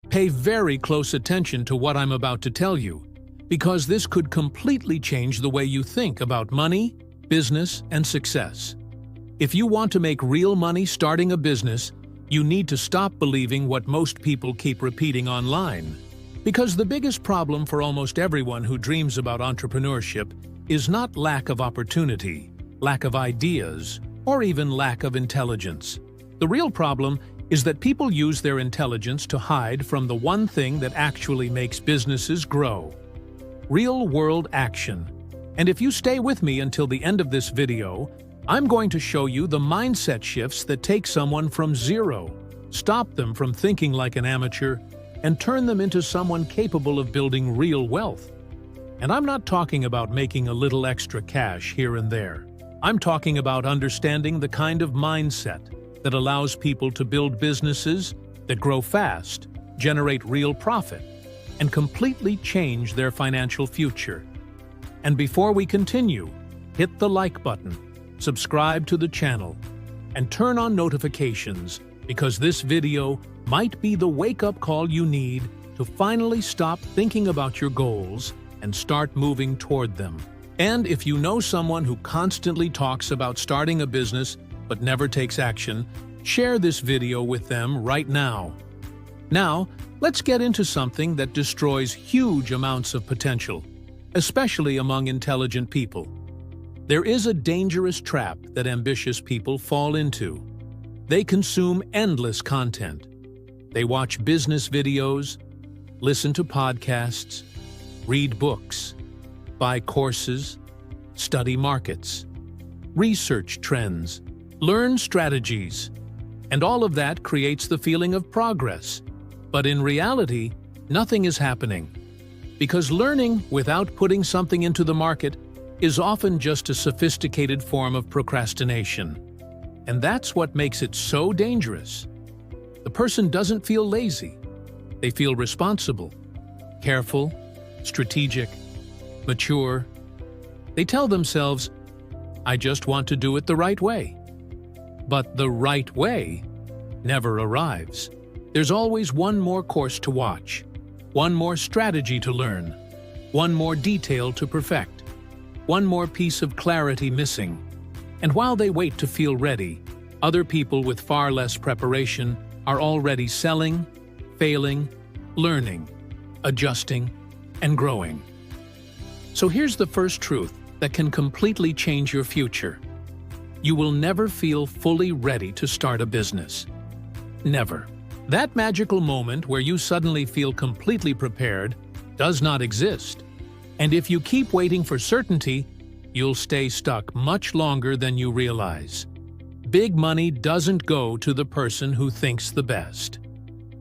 Pay very close attention to what I'm about to tell you, because this could completely change the way you think about money, business, and success. If you want to make real money starting a business, you need to stop believing what most people keep repeating online. Because the biggest problem for almost everyone who dreams about entrepreneurship is not lack of opportunity, lack of ideas, or even lack of intelligence. The real problem is that people use their intelligence to hide from the one thing that actually makes businesses grow: real-world action. And if you stay with me until the end of this video, I'm going to show you the mindset shifts that take someone from zero, stop them from thinking like an amateur, and turn them into someone capable of building real wealth. And I'm not talking about making a little extra cash here and there. I'm talking about understanding the kind of mindset that allows people to build businesses that grow fast, generate real profit, and completely change their financial future. And before we continue, hit the like button, subscribe to the channel, and turn on notifications, because this video might be the wake-up call you need to finally stop thinking about your goals and start moving toward them. And if you know someone who constantly talks about starting a business but never takes action, share this video with them right now. Now, let's get into something that destroys huge amounts of potential, especially among intelligent people. There is a dangerous trap that ambitious people fall into. They consume endless content. They watch business videos, listen to podcasts, read books, buy courses, study markets, research trends, learn strategies, and all of that creates the feeling of progress. But in reality, nothing is happening. Because learning without putting something into the market is often just a sophisticated form of procrastination. And that's what makes it so dangerous. The person doesn't feel lazy. They feel responsible, careful, strategic, mature. They tell themselves, "I just want to do it the right way." But the right way never arrives. There's always one more course to watch, one more strategy to learn, one more detail to perfect, one more piece of clarity missing. And while they wait to feel ready, other people with far less preparation are already selling, failing, learning, adjusting, and growing. So here's the first truth that can completely change your future. You will never feel fully ready to start a business. Never. That magical moment where you suddenly feel completely prepared does not exist. And if you keep waiting for certainty, you'll stay stuck much longer than you realize. Big money doesn't go to the person who thinks the best.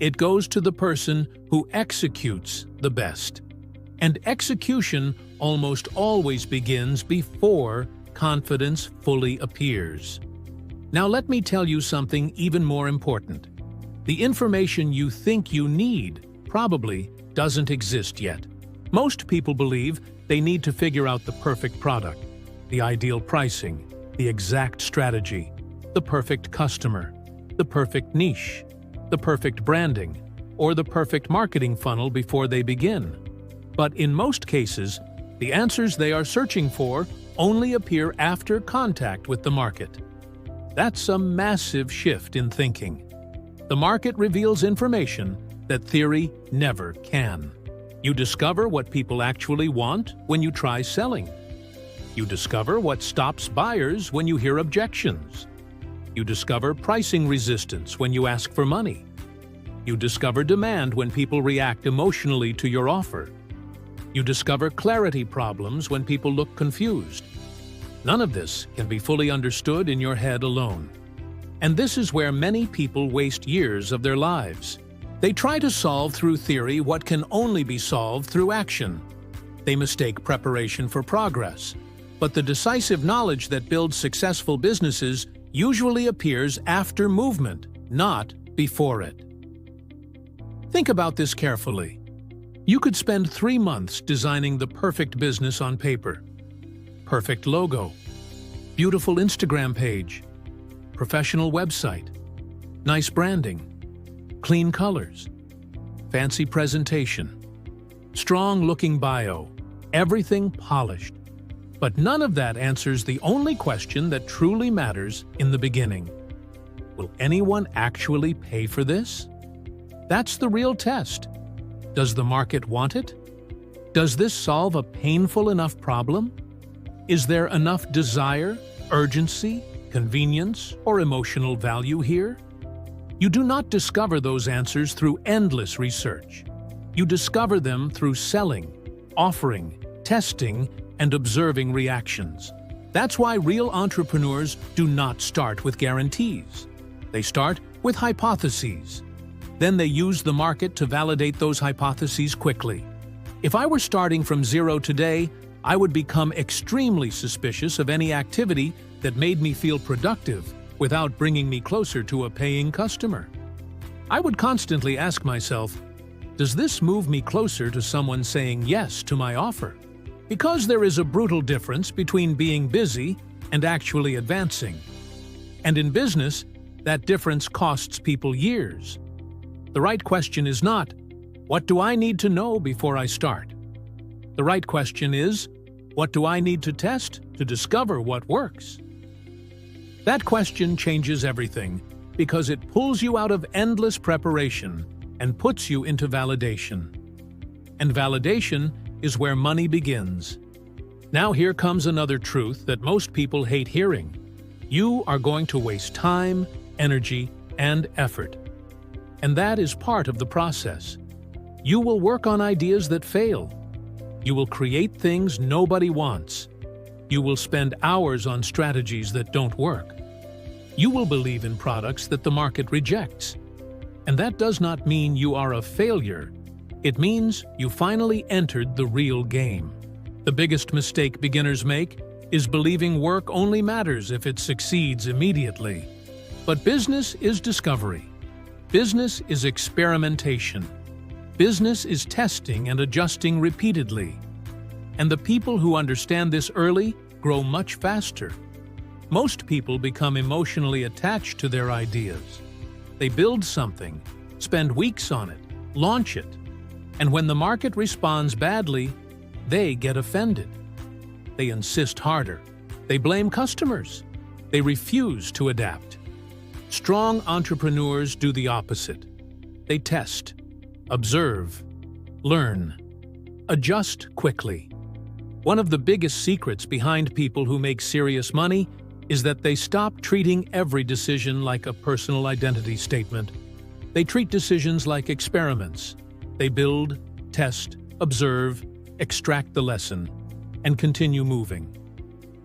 It goes to the person who executes the best. And execution almost always begins before confidence fully appears. Now let me tell you something even more important. The information you think you need probably doesn't exist yet. Most people believe they need to figure out the perfect product, the ideal pricing, the exact strategy, the perfect customer, the perfect niche, the perfect branding, or the perfect marketing funnel before they begin. But in most cases, the answers they are searching for only appear after contact with the market. That's a massive shift in thinking. The market reveals information that theory never can. You discover what people actually want when you try selling. You discover what stops buyers when you hear objections. You discover pricing resistance when you ask for money. You discover demand when people react emotionally to your offer. You discover clarity problems when people look confused. None of this can be fully understood in your head alone. And this is where many people waste years of their lives. They try to solve through theory what can only be solved through action. They mistake preparation for progress. But the decisive knowledge that builds successful businesses usually appears after movement, not before it. Think about this carefully. You could spend 3 months designing the perfect business on paper. Perfect logo, beautiful Instagram page, professional website, nice branding, clean colors. fancy presentation, strong-looking bio, everything polished. But none of that answers the only question that truly matters in the beginning. Will anyone actually pay for this? That's the real test. Does the market want it? Does this solve a painful enough problem? Is there enough desire, urgency, convenience, or emotional value here? You do not discover those answers through endless research. You discover them through selling, offering, testing, and observing reactions. That's why real entrepreneurs do not start with guarantees. They start with hypotheses. Then they use the market to validate those hypotheses quickly. If I were starting from zero today, I would become extremely suspicious of any activity that made me feel productive without bringing me closer to a paying customer. I would constantly ask myself, does this move me closer to someone saying yes to my offer? Because there is a brutal difference between being busy and actually advancing. And in business, that difference costs people years. The right question is not, what do I need to know before I start? The right question is, what do I need to test to discover what works? That question changes everything because it pulls you out of endless preparation and puts you into validation. And validation is where money begins. Now here comes another truth that most people hate hearing. You are going to waste time, energy, and effort. And that is part of the process. You will work on ideas that fail. You will create things nobody wants. You will spend hours on strategies that don't work. You will believe in products that the market rejects. And that does not mean you are a failure. It means you finally entered the real game. The biggest mistake beginners make is believing work only matters if it succeeds immediately. But business is discovery. Business is experimentation. Business is testing and adjusting repeatedly. And the people who understand this early grow much faster. Most people become emotionally attached to their ideas. They build something, spend weeks on it, launch it. And when the market responds badly, they get offended. They insist harder. They blame customers. They refuse to adapt. Strong entrepreneurs do the opposite. They test, observe, learn, adjust quickly. One of the biggest secrets behind people who make serious money is that they stop treating every decision like a personal identity statement. They treat decisions like experiments. They build, test, observe, extract the lesson, and continue moving.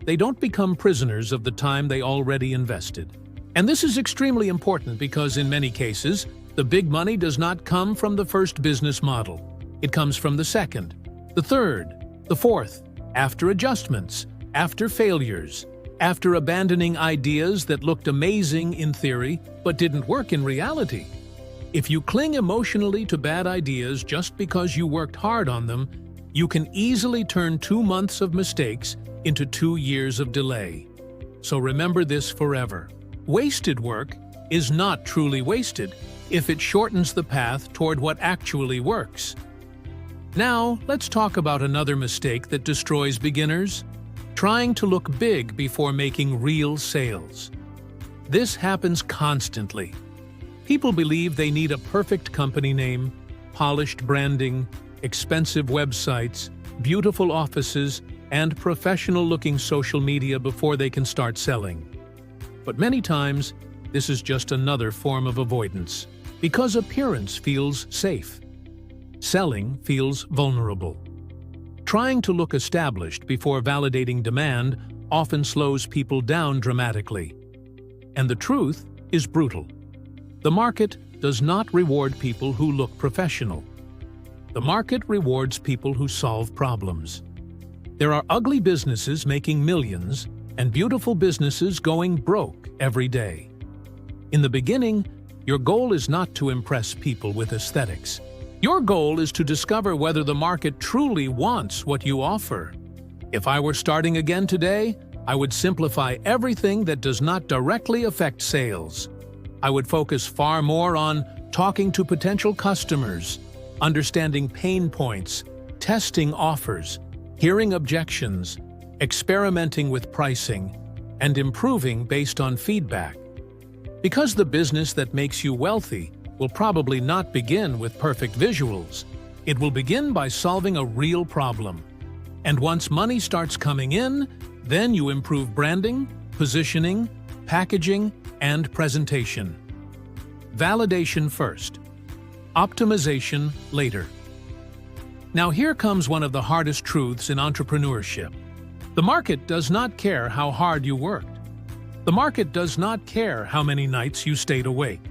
They don't become prisoners of the time they already invested. And this is extremely important because in many cases, the big money does not come from the first business model. It comes from the second, the third, the fourth, after adjustments, after failures, after abandoning ideas that looked amazing in theory but didn't work in reality. If you cling emotionally to bad ideas just because you worked hard on them, you can easily turn 2 months of mistakes into 2 years of delay. So remember this forever. Wasted work is not truly wasted if it shortens the path toward what actually works. Now, let's talk about another mistake that destroys beginners: trying to look big before making real sales. This happens constantly. People believe they need a perfect company name, polished branding, expensive websites, beautiful offices, and professional-looking social media before they can start selling. But many times, this is just another form of avoidance, because appearance feels safe. Selling feels vulnerable. Trying to look established before validating demand often slows people down dramatically. And the truth is brutal. The market does not reward people who look professional. The market rewards people who solve problems. There are ugly businesses making millions and beautiful businesses going broke every day. In the beginning, your goal is not to impress people with aesthetics. Your goal is to discover whether the market truly wants what you offer. If I were starting again today, I would simplify everything that does not directly affect sales. I would focus far more on talking to potential customers, understanding pain points, testing offers, hearing objections, experimenting with pricing, and improving based on feedback. Because the business that makes you wealthy will probably not begin with perfect visuals. It will begin by solving a real problem. And once money starts coming in, then you improve branding, positioning, packaging, and presentation. Validation first. Optimization later. Now here comes one of the hardest truths in entrepreneurship. The market does not care how hard you worked. The market does not care how many nights you stayed awake.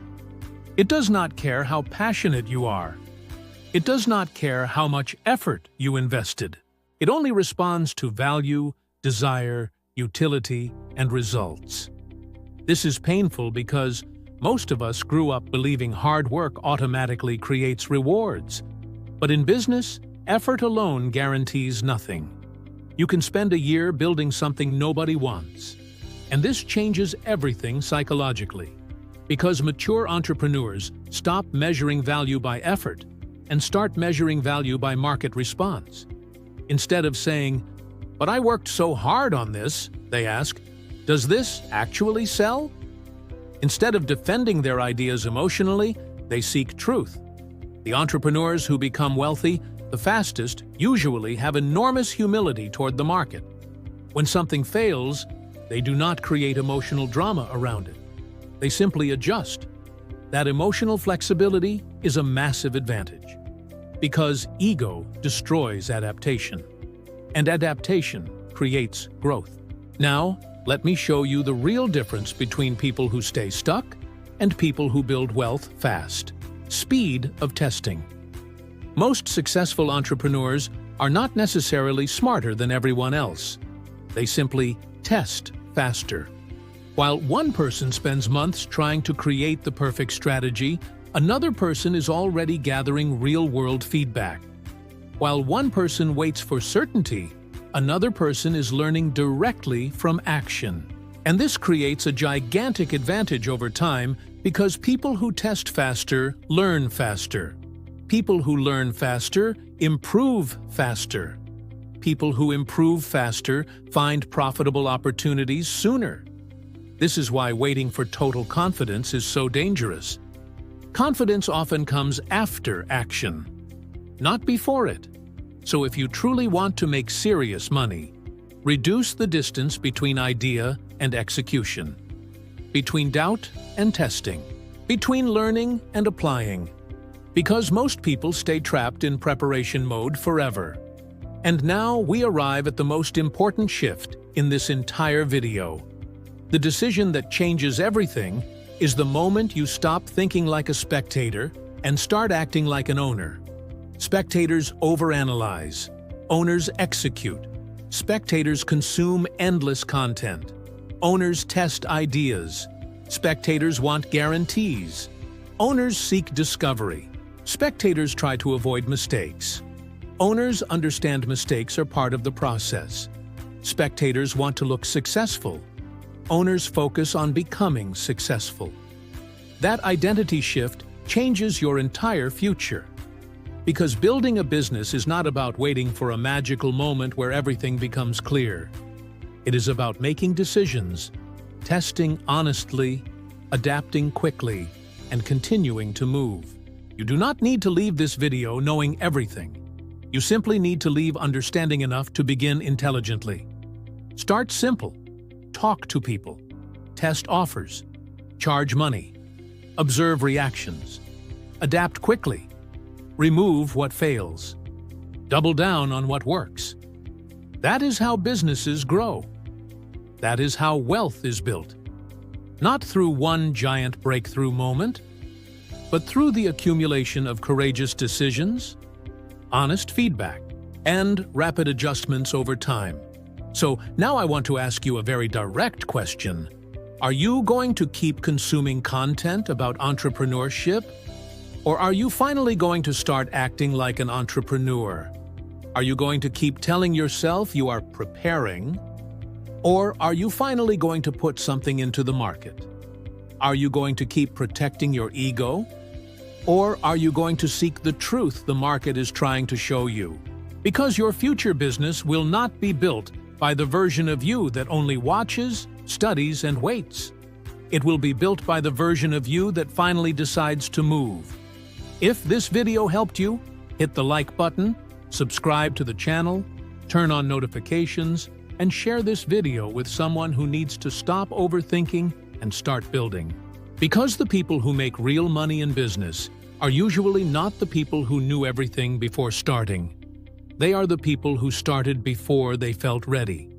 It does not care how passionate you are. It does not care how much effort you invested. It only responds to value, desire, utility, and results. This is painful because most of us grew up believing hard work automatically creates rewards. But in business, effort alone guarantees nothing. You can spend a year building something nobody wants. And this changes everything psychologically. Because mature entrepreneurs stop measuring value by effort and start measuring value by market response. Instead of saying, "But I worked so hard on this," they ask, "Does this actually sell?" Instead of defending their ideas emotionally, they seek truth. The entrepreneurs who become wealthy the fastest usually have enormous humility toward the market. When something fails, they do not create emotional drama around it. They simply adjust. That emotional flexibility is a massive advantage. Because ego destroys adaptation. And adaptation creates growth. Now, let me show you the real difference between people who stay stuck and people who build wealth fast. Speed of testing. Most successful entrepreneurs are not necessarily smarter than everyone else. They simply test faster. While one person spends months trying to create the perfect strategy, another person is already gathering real-world feedback. While one person waits for certainty, another person is learning directly from action. And this creates a gigantic advantage over time because people who test faster learn faster. People who learn faster improve faster. People who improve faster find profitable opportunities sooner. This is why waiting for total confidence is so dangerous. Confidence often comes after action, not before it. So if you truly want to make serious money, reduce the distance between idea and execution, between doubt and testing, between learning and applying. Because most people stay trapped in preparation mode forever. And now we arrive at the most important shift in this entire video. The decision that changes everything is the moment you stop thinking like a spectator and start acting like an owner. Spectators overanalyze. Owners execute. Spectators consume endless content. Owners test ideas. Spectators want guarantees. Owners seek discovery. Spectators try to avoid mistakes. Owners understand mistakes are part of the process. Spectators want to look successful. Owners focus on becoming successful. That identity shift changes your entire future. Because building a business is not about waiting for a magical moment where everything becomes clear. It is about making decisions, testing honestly, adapting quickly, and continuing to move. You do not need to leave this video knowing everything. You simply need to leave understanding enough to begin intelligently. Start simple. Talk to people. Test offers. Charge money. Observe reactions. Adapt quickly. Remove what fails. Double down on what works. That is how businesses grow. That is how wealth is built. Not through one giant breakthrough moment, but through the accumulation of courageous decisions, honest feedback, and rapid adjustments over time. So now I want to ask you a very direct question. Are you going to keep consuming content about entrepreneurship? Or are you finally going to start acting like an entrepreneur? Are you going to keep telling yourself you are preparing? Or are you finally going to put something into the market? Are you going to keep protecting your ego? Or are you going to seek the truth the market is trying to show you? Because your future business will not be built by the version of you that only watches, studies, and waits. It will be built by the version of you that finally decides to move. If this video helped you, hit the like button, subscribe to the channel, turn on notifications, and share this video with someone who needs to stop overthinking and start building. Because the people who make real money in business are usually not the people who knew everything before starting. They are the people who started before they felt ready.